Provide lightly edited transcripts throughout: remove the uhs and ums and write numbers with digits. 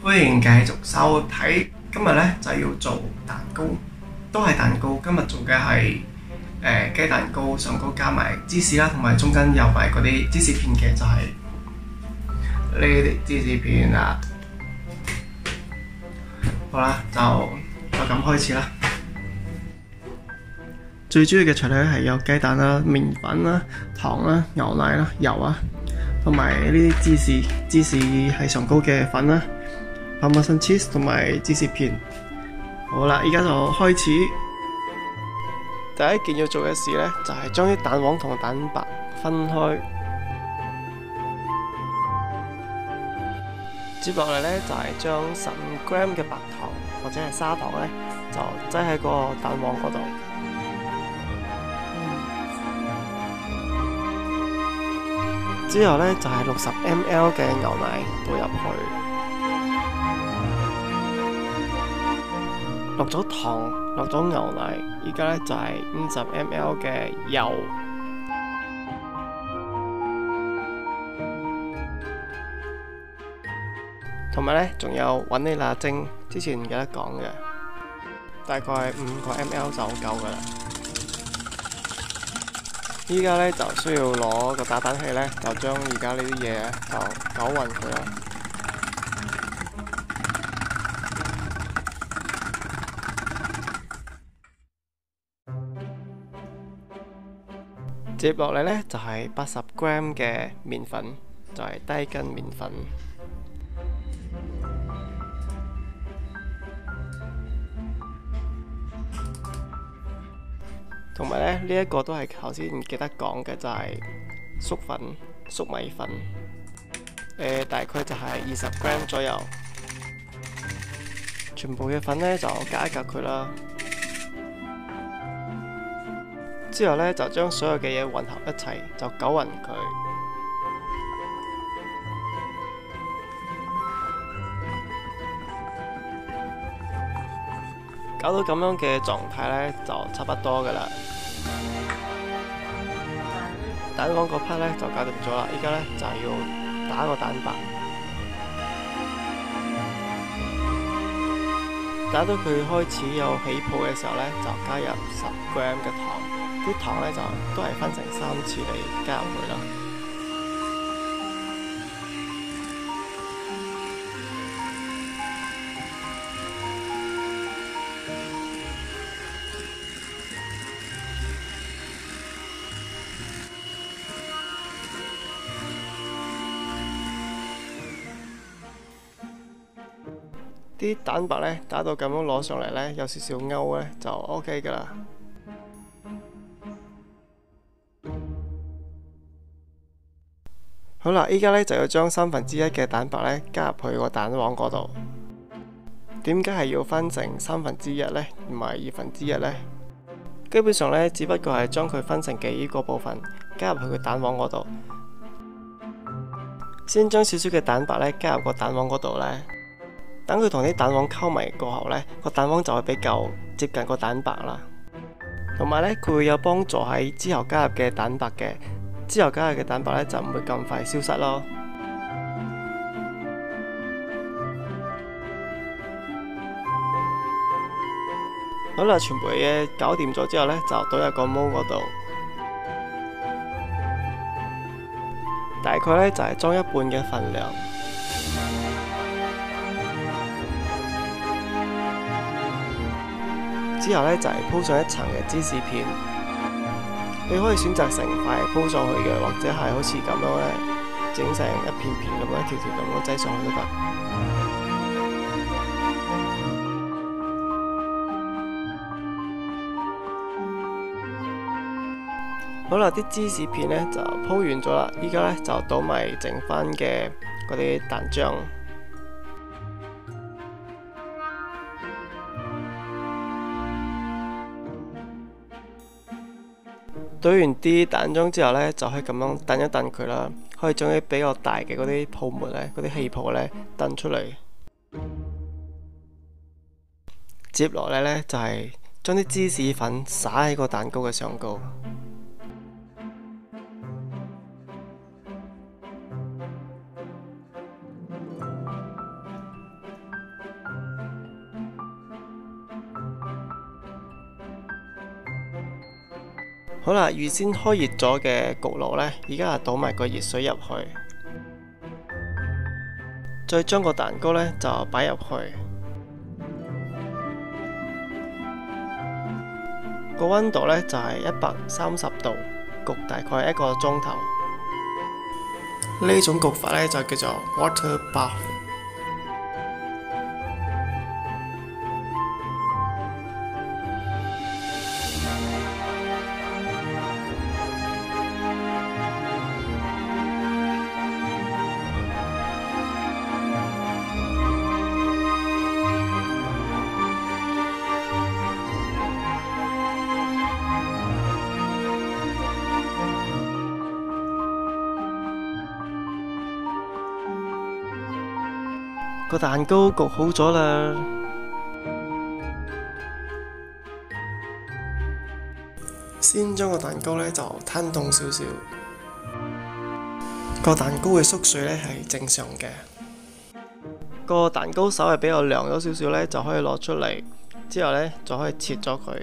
歡迎繼續收睇。今日咧就要做蛋糕，都係蛋糕。今日做嘅係雞蛋糕，上高加埋芝士啦，同埋中間有埋嗰啲芝士片嘅，就係呢啲芝士片啦。好啦，就咁開始啦。最主要嘅材料係有雞蛋啦、麵粉啦、糖啦、牛奶啦、油啊，同埋呢啲芝士係上高嘅粉啦、Parmesan cheese 同埋芝士片。好啦，依家就開始。第一件要做嘅事呢，就係將啲蛋黃同蛋白分開。接落嚟呢，就係將15g嘅白糖或者係砂糖呢，就擠喺個蛋黃嗰度。之後呢，就係60ml 嘅牛奶倒入去，落咗糖，落咗牛奶，而家呢，就係50ml 嘅油，同埋呢，仲有雲呢拿精，之前唔記得講嘅，大概5個ml 就夠噶啦。依家呢，就需要攞個打蛋器呢，就將而家呢啲嘢就攪勻佢啦。接落嚟呢，就係80g嘅麵粉，就係低筋麵粉。同埋呢一個都係頭先唔記得講嘅，就係粟米粉，大概就係20g左右。全部嘅粉呢，就隔一隔佢啦。之後呢，就將所有嘅嘢混合一齊，就攪勻佢。搞到咁樣嘅狀態呢，就差不多噶啦。蛋黃嗰 part 呢，就搞掂咗啦，依家呢，就係要打個蛋白，打到佢開始有起泡嘅時候呢，就加入10g嘅糖，啲糖呢，就都係分成3次嚟加入去啦。啲蛋白呢，打到咁樣攞上嚟呢，有少少勾呢，就 OK 噶啦。好啦，依家呢，就要將1/3嘅蛋白呢加入去個蛋黃嗰度。點解係要分成1/3呢，唔係1/2呢？基本上呢，只不過係將佢分成幾個部分，加入去個蛋黃嗰度。先將少少嘅蛋白呢加入個蛋黃嗰度呢。等佢同啲蛋黃溝埋過後呢，個蛋黃就會比較接近個蛋白啦。同埋呢，佢會有幫助喺之後加入嘅蛋白嘅，之後加入嘅蛋白呢，就唔會咁快消失咯。好啦，全部嘢搞掂咗之後呢，就倒入個煲嗰度，大概呢，就係裝一半嘅份量。之後呢，就係鋪上一層嘅芝士片，你可以選擇成塊鋪上去嘅，或者係好似咁樣呢，整成一片片咁樣一條條咁樣擠上去都得。好啦，啲芝士片呢就鋪完咗啦，依家呢，就倒埋剩翻嘅嗰啲蛋漿。倒完啲蛋漿之後呢，就可以咁樣燉一燉佢啦，可以將啲比較大嘅嗰啲泡沫呢，嗰啲氣泡呢燉出嚟。接落嚟呢，就係將啲芝士粉灑喺個蛋糕嘅上高。好啦，預先開熱咗嘅焗爐呢，而家係倒埋個熱水入去，再將個蛋糕呢就擺入去，個溫度呢就係130度，焗大概1個鐘頭。呢種焗法呢就叫做 water bath。個蛋糕焗好咗啦，先將個蛋糕呢就攤凍少少。個蛋糕嘅縮水呢係正常嘅。個蛋糕稍微比較涼咗少少呢，就可以攞出嚟，之後呢就可以切咗佢。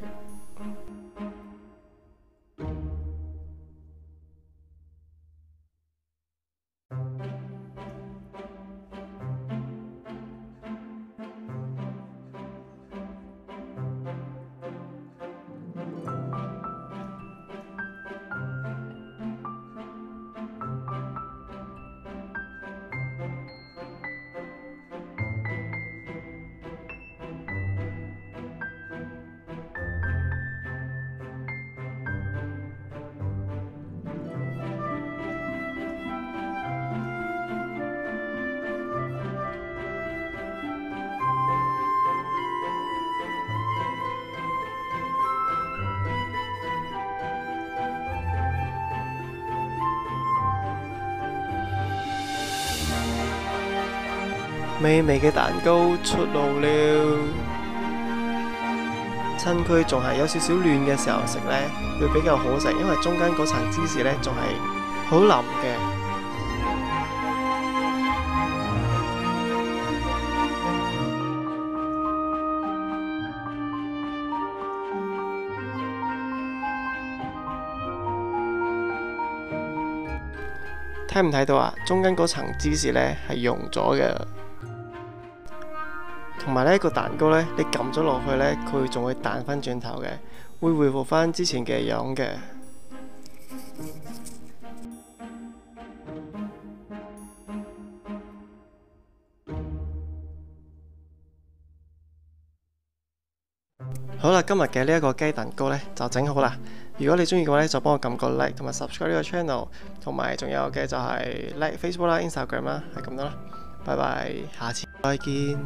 美味嘅蛋糕出爐了，趁佢仲係有少少暖嘅時候食呢，會比較好食，因為中間嗰層芝士呢仲係好腍嘅。睇唔睇到啊？中間嗰層芝士呢係溶咗嘅。同埋呢個蛋糕呢，你撳咗落去呢，佢仲會彈翻轉頭嘅，會恢復翻之前嘅樣嘅。好啦，今日嘅呢一個雞蛋糕呢就整好啦。如果你中意嘅話呢，就幫我撳個 like 同埋 subscribe 呢個 channel， 同埋仲有嘅就係 like Facebook 啦、Instagram 啦，係咁多啦。拜拜，下次再見。